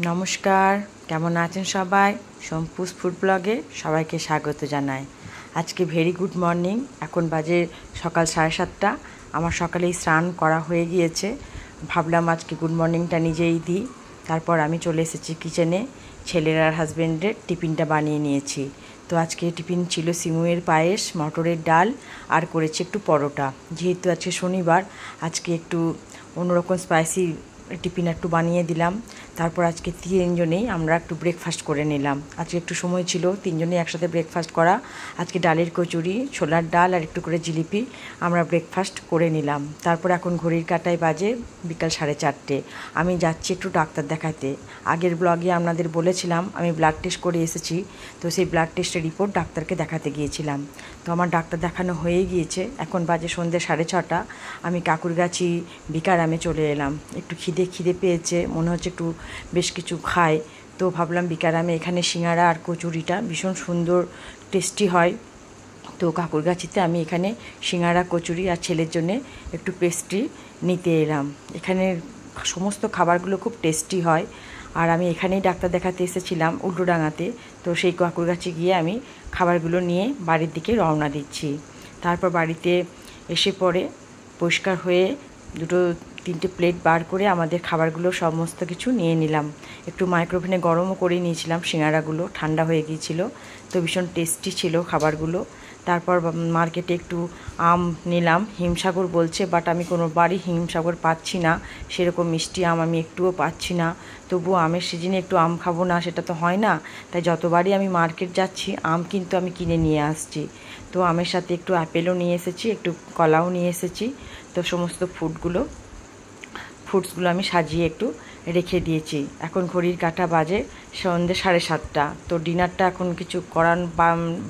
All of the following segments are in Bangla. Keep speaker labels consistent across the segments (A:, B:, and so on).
A: নমস্কার, কেমন আছেন সবাই? সম্পুস ফুড ব্লগে সবাইকে স্বাগত জানাই। আজকে ভেরি গুড মর্নিং। এখন বাজে সকাল 7:30। আমার সকালেই স্নান করা হয়ে গিয়েছে। ভাবলাম আজকে গুড মর্নিংটা নিজেই দিই। তারপর আমি চলে এসেছি কিচেনে। ছেলের আর হাজব্যান্ডের টিফিনটা বানিয়ে নিয়েছি। তো আজকে টিফিন ছিল সিমুয়ের পায়েস, মটরের ডাল আর করেছি একটু পরোটা। যেহেতু আজকে শনিবার, আজকে একটু অন্যরকম স্পাইসি টিফিন একটু বানিয়ে দিলাম। তারপর আজকে তিনজনেই আমরা একটু ব্রেকফাস্ট করে নিলাম। আজকে একটু সময় ছিল তিনজনেই একসাথে ব্রেকফাস্ট করা। আজকে ডালের কচুরি, ছোলার ডাল আর একটু করে জিলিপি আমরা ব্রেকফাস্ট করে নিলাম। তারপর এখন ঘড়ির কাঁটায় বাজে বিকাল 4:30। আমি যাচ্ছি একটু ডাক্তার দেখাতে। আগের ব্লগে আপনাদের বলেছিলাম আমি ব্লাড টেস্ট করে এসেছি। তো সেই ব্লাড টেস্টের রিপোর্ট ডাক্তারকে দেখাতে গিয়েছিলাম। তো আমার ডাক্তার দেখানো হয়ে গিয়েছে। এখন বাজে সন্ধ্যে 6:30। আমি কাকুরগাছি বিকারামে চলে এলাম। একটু খিদে পেয়েছে, মনে হচ্ছে একটু বেশ কিছু খাই। তো ভাবলাম বিকারামে এখানে সিঙ্গারা আর কচুরিটা ভীষণ সুন্দর টেস্টি হয়। তো কাকুরগাছিতে আমি এখানে সিঙ্গারা, কচুরি আর ছেলের জন্যে একটু পেস্ট্রি নিতে এলাম। এখানে সমস্ত খাবারগুলো খুব টেস্টি হয়। আর আমি এখানেই ডাক্তার দেখাতে এসেছিলাম উল্টোডাঙাতে। তো সেই কাকুরগাছি গিয়ে আমি খাবারগুলো নিয়ে বাড়ির দিকে রওনা দিচ্ছি। তারপর বাড়িতে এসে পরে পরিষ্কার হয়ে 2-3টে প্লেট বার করে আমাদের খাবারগুলো সমস্ত কিছু নিয়ে নিলাম। একটু মাইক্রোওভেনে গরমও করে নিয়েছিলাম সিঙ্গারাগুলো, ঠান্ডা হয়ে গিয়েছিল। তো ভীষণ টেস্টি ছিল খাবারগুলো। তারপর মার্কেটে একটু আম নিলাম। হিমসাগর বলছে, বাট আমি কোনো বাড়ি হিমসাগর পাচ্ছি না। সেরকম মিষ্টি আম আমি একটুও পাচ্ছি না। তবুও আমের সিজনে একটু আম খাবো না, সেটা তো হয় না। তাই যতবারই আমি মার্কেট যাচ্ছি আম কিন্তু আমি কিনে নিয়ে আসছি। তো আমের সাথে একটু আপেলও নিয়ে এসেছি, একটু কলাও নিয়ে এসেছি। তো সমস্ত ফ্রুটসগুলো আমি সাজিয়ে একটু রেখে দিয়েছি। এখন ঘড়ির কাঁটা বাজে সন্ধ্যে 7:30। তো ডিনারটা এখন কিছু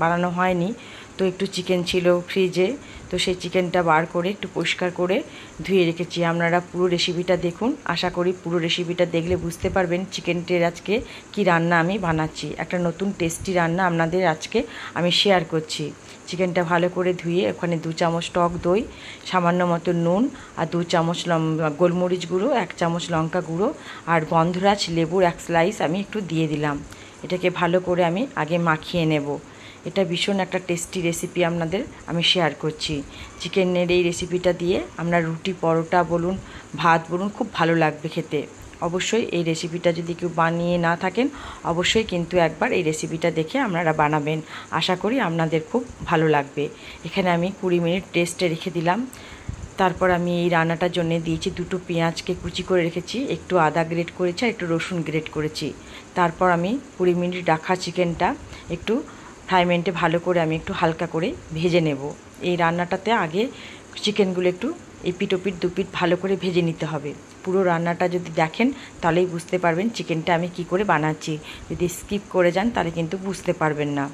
A: বানানো হয়নি। তো একটু চিকেন ছিল ফ্রিজে। তো সেই চিকেনটা বার করে একটু পরিষ্কার করে ধুয়ে রেখেছি। আপনারা পুরো রেসিপিটা দেখুন। আশা করি পুরো রেসিপিটা দেখলে বুঝতে পারবেন চিকেনটার আজকে কি রান্না আমি বানাচ্ছি। একটা নতুন টেস্টি রান্না আপনাদের আজকে আমি শেয়ার করছি। চিকেনটা ভালো করে ধুয়ে ওখানে 2 চামচ টক দই, সামান্য মতো নুন আর 2 চামচ গোলমরিচ গুঁড়ো, 1 চামচ লঙ্কা গুঁড়ো আর গন্ধরাজ লেবুর 1 স্লাইস আমি একটু দিয়ে দিলাম। এটাকে ভালো করে আমি আগে মাখিয়ে নেব। এটা ভীষণ একটা টেস্টি রেসিপি আপনাদের আমি শেয়ার করছি। চিকেনের এই রেসিপিটা দিয়ে আমরা রুটি, পরোটা বলুন, ভাত বলুন, খুব ভালো লাগবে খেতে। অবশ্যই এই রেসিপিটা যদি কেউ বানিয়ে না থাকেন, অবশ্যই কিন্তু একবার এই রেসিপিটা দেখে আপনারা বানাবেন। আশা করি আপনাদের খুব ভালো লাগবে। এখানে আমি 20 মিনিট রেস্টে রেখে দিলাম। তারপর আমি এই রান্নাটার জন্য দিয়েছি 2টো পেঁয়াজকে কুচি করে রেখেছি, একটু আদা গ্রেট করেছি আর একটু রসুন গ্রেট করেছি। তারপর আমি 20 মিনিট রাখা চিকেনটা একটু ফ্রাই প্যানে ভালো করে আমি একটু হালকা করে ভেজে নেব। এই রান্নাটাতে আগে চিকেনগুলো একটু এপিট ওপিট দুপিট ভালো করে ভেজে নিতে হবে। পুরো রান্নাটা যদি দেখেন তাহলেই বুঝতে পারবেন চিকেনটা আমি কি করে বানাচ্ছি। যদি স্কিপ করে যান তাহলে কিন্তু বুঝতে পারবেন না।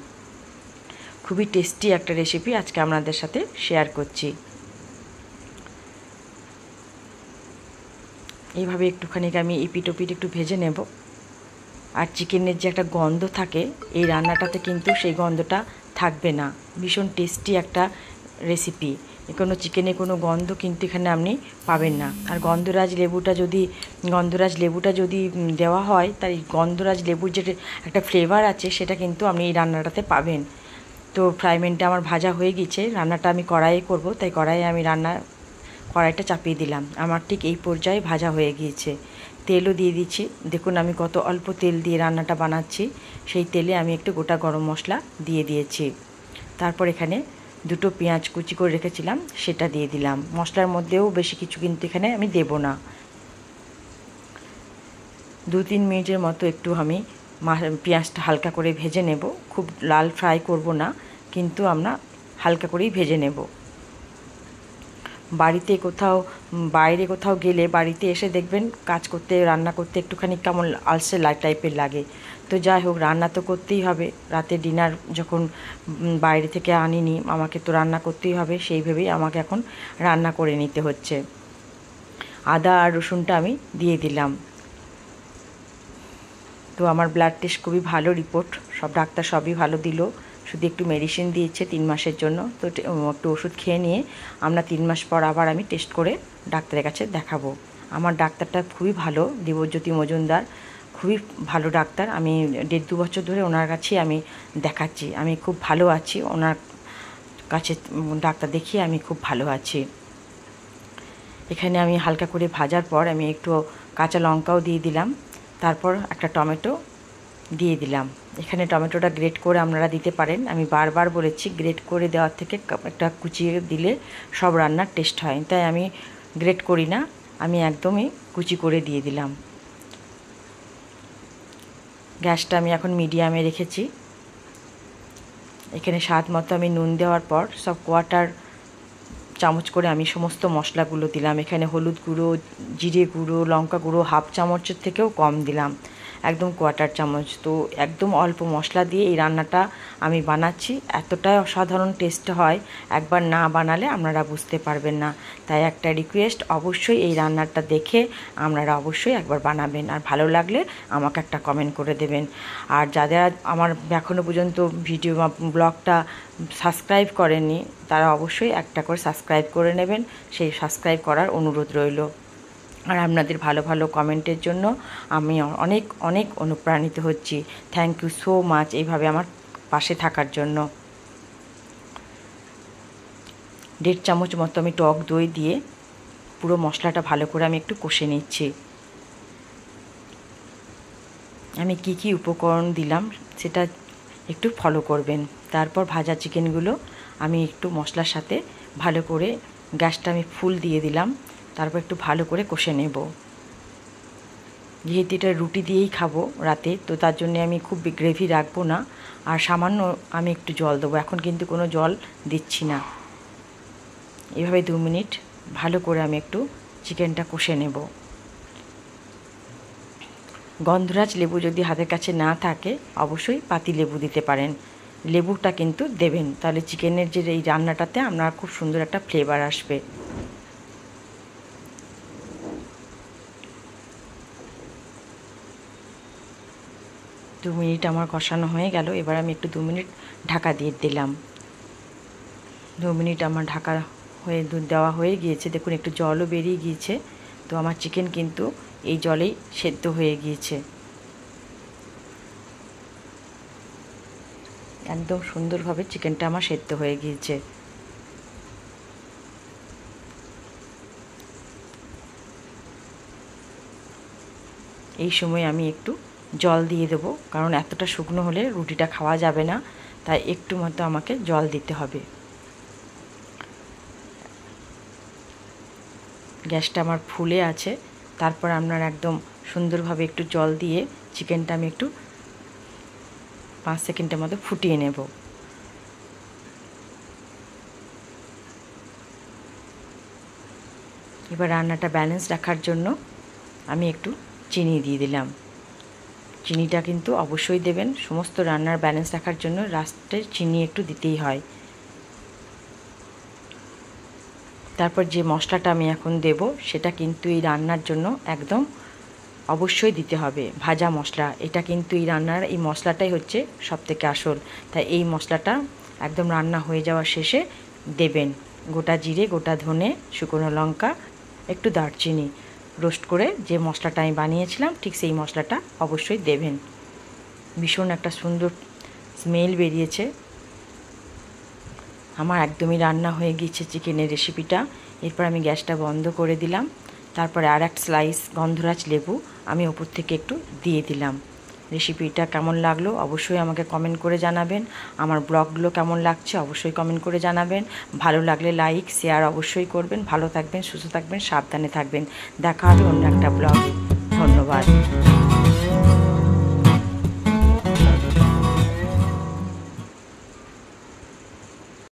A: খুবই টেস্টি একটা রেসিপি আজকে আপনাদের সাথে শেয়ার করছি। এইভাবে একটুখানি আমি এপিট ওপিট একটু ভেজে নেব। আর চিকেনের যে একটা গন্ধ থাকে এই রান্নাটাতে কিন্তু সেই গন্ধটা থাকবে না। ভীষণ টেস্টি একটা রেসিপি। কোনো চিকেনে কোনো গন্ধ কিন্তু এখানে আপনি পাবেন না। আর গন্ধরাজ লেবুটা যদি দেওয়া হয়, তাই গন্ধরাজ লেবুর যে একটা ফ্লেভার আছে সেটা কিন্তু আপনি এই রান্নাটাতে পাবেন। তো ফ্রাই প্যানটা আমার ভাজা হয়ে গেছে। রান্নাটা আমি কড়াইয়ে করব, তাই কড়াইয়ে আমি কড়াইটা চাপিয়ে দিলাম। আমার ঠিক এই পর্যায়ে ভাজা হয়ে গিয়েছে। তেলও দিয়ে দিচ্ছি। দেখুন আমি কত অল্প তেল দিয়ে রান্নাটা বানাচ্ছি। সেই তেলে আমি একটু গোটা গরম মশলা দিয়ে দিয়েছি। তারপর এখানে 2টো পেঁয়াজ কুচি করে রেখেছিলাম সেটা দিয়ে দিলাম। মশলার মধ্যেও বেশি কিছু কিন্তু এখানে আমি দেব না। 2-3 মিনিটের মতো একটু আমি পেঁয়াজটা হালকা করে ভেজে নেব। খুব লাল ফ্রাই করব না, কিন্তু আমরা হালকা করেই ভেজে নেব। বাইরে কোথাও গেলে বাড়িতে এসে দেখবেন কাজ করতে, রান্না করতে একটুখানি কেমন আলসে টাইপের লাগে। তো যাই হোক, রান্না তো করতেই হবে। রাতে ডিনার যখন বাইরে থেকে আনিনি, আমাকে তো রান্না করতেই হবে। সেই ভেবেই আমাকে এখন রান্না করে নিতে হচ্ছে। আদা আর রসুনটা আমি দিয়ে দিলাম। তো আমার ব্লাড টেস্ট খুবই ভালো রিপোর্ট, সব ডাক্তার সবই ভালো দিল। শুধু একটু মেডিসিন দিয়েছে 3 মাসের জন্য। তো একটু ওষুধ খেয়ে নিয়ে আমরা 3 মাস পর আবার আমি টেস্ট করে ডাক্তারের কাছে দেখাবো। আমার ডাক্তারটা খুবই ভালো, দেবজ্যোতি মজুমদার। খুবই ভালো ডাক্তার। আমি 1.5-2 বছর ধরে ওনার কাছেই আমি দেখাচ্ছি। আমি খুব ভালো আছি, ওনার কাছে ডাক্তার দেখিয়ে আমি খুব ভালো আছি। এখানে আমি হালকা করে ভাজার পর আমি একটু কাঁচা লঙ্কাও দিয়ে দিলাম, তারপর একটা টমেটো দিয়ে দিলাম। এখানে টমেটোটা গ্রেট করে আপনারা দিতে পারেন। আমি বারবার বলেছি গ্রেট করে দেওয়ার থেকে একটা কুচিয়ে দিলে সব রান্নার টেস্ট হয়, তাই আমি গ্রেট করি না, আমি একদমই কুচি করে দিয়ে দিলাম। গ্যাসটা আমি এখন মিডিয়ামে রেখেছি। এখানে স্বাদ মতো আমি নুন দেওয়ার পর সব কোয়ার্টার চামচ করে আমি সমস্ত মশলাগুলো দিলাম। এখানে হলুদ গুঁড়ো, জিরে গুঁড়ো, লঙ্কা গুঁড়ো 1/2 চামচের থেকেও কম দিলাম, একদম কোয়ার্টার চামচ। তো একদম অল্প মশলা দিয়ে এই রান্নাটা আমি বানাচ্ছি, এতটাই অসাধারণ টেস্ট হয়, একবার না বানালে আপনারা বুঝতে পারবেন না। তাই একটা রিকোয়েস্ট, অবশ্যই এই রান্নাটা দেখে আপনারা অবশ্যই একবার বানাবেন, আর ভালো লাগলে আমাকে একটা কমেন্ট করে দেবেন। আর যারা আমার এখনও পর্যন্ত ভিডিও বা ব্লগটা সাবস্ক্রাইব করেননি তারা অবশ্যই একটা করে সাবস্ক্রাইব করে নেবেন, সেই সাবস্ক্রাইব করার অনুরোধ রইল। আর আপনাদের ভালো ভালো কমেন্টের জন্য আমি অনেক অনেক অনুপ্রাণিত হচ্ছি। থ্যাংক ইউ সো মাচ এইভাবে আমার পাশে থাকার জন্য। 1.5 চামচ মতো আমি টক দই দিয়ে পুরো মশলাটা ভালো করে আমি একটু কষে নিচ্ছি। আমি কি কি উপকরণ দিলাম সেটা একটু ফলো করবেন। তারপর ভাজা চিকেনগুলো আমি একটু মশলার সাথে ভালো করে, গ্যাসটা আমি ফুল দিয়ে দিলাম, তারপর একটু ভালো করে কষে নেব। যেহেতু এটা রুটি দিয়েই খাবো রাতে, তো তার জন্য আমি খুব গ্রেভি রাখবো না, আর সামান্য আমি একটু জল দেবো। এখন কিন্তু কোনো জল দিচ্ছি না। এভাবে 2 মিনিট ভালো করে আমি একটু চিকেনটা কষে নেব। গন্ধরাজ লেবু যদি হাতের কাছে না থাকে অবশ্যই পাতি লেবু দিতে পারেন, লেবুটা কিন্তু দেবেন, তাহলে চিকেনের যে এই রান্নাটাতে আপনার খুব সুন্দর একটা ফ্লেভার আসবে। দু মিনিট আমার কষানো হয়ে গেল, এবার আমি একটু 2 মিনিট ঢাকা দিয়ে দিলাম। 2 মিনিট আমার ঢাকা দেওয়া হয়ে গিয়েছে, দেখুন একটু জলও বেরিয়ে গিয়েছে। তো আমার চিকেন কিন্তু এই জলেই সেদ্ধ হয়ে গিয়েছে, একদম সুন্দরভাবে চিকেনটা আমার সেদ্ধ হয়ে গিয়েছে। এই সময় আমি একটু জল দিয়ে দেবো, কারণ এতটা শুকনো হলে রুটিটা খাওয়া যাবে না, তাই একটু মতো আমাকে জল দিতে হবে। গ্যাসটা আমার ফুলে আছে, তারপর আপনার একদম সুন্দরভাবে একটু জল দিয়ে চিকেনটা আমি একটু 5 সেকেন্ডের মতো ফুটিয়ে নেব। এবার রান্নাটা ব্যালেন্স রাখার জন্য আমি একটু চিনি দিয়ে দিলাম। চিনিটা কিন্তু অবশ্যই দেবেন, সমস্ত রান্নার ব্যালেন্স রাখার জন্য লাস্টে চিনি একটু দিতেই হয়। তারপর যে মশলাটা আমি এখন দেব সেটা কিন্তু এই রান্নার জন্য একদম অবশ্যই দিতে হবে, ভাজা মশলা। এটা কিন্তু এই রান্নার এই মশলাটাই হচ্ছে সবথেকে আসল, তাই এই মশলাটা একদম রান্না হয়ে যাওয়ার শেষে দেবেন। গোটা জিরে, গোটা ধনে, শুকনো লঙ্কা, একটু দারচিনি রোস্ট করে যে মশলাটা আমি বানিয়েছিলাম ঠিক সেই মশলাটা অবশ্যই দেবেন। ভীষণ একটা সুন্দর স্মেল বেরিয়েছে। আমার একদমই রান্না হয়ে গিয়েছে চিকেনের রেসিপিটা। এরপর আমি গ্যাসটা বন্ধ করে দিলাম, তারপরে আর এক স্লাইস গন্ধরাজ লেবু আমি ওপর থেকে একটু দিয়ে দিলাম। রেসিপিটা কেমন লাগলো অবশ্যই আমাকে কমেন্ট করে জানাবেন। আমার ব্লগগুলো কেমন লাগছে অবশ্যই কমেন্ট করে জানাবেন। ভালো লাগলে লাইক শেয়ার অবশ্যই করবেন। ভালো থাকবেন, সুস্থ থাকবেন, সাবধানে থাকবেন। দেখা হবে অন্য একটা ব্লগে। ধন্যবাদ।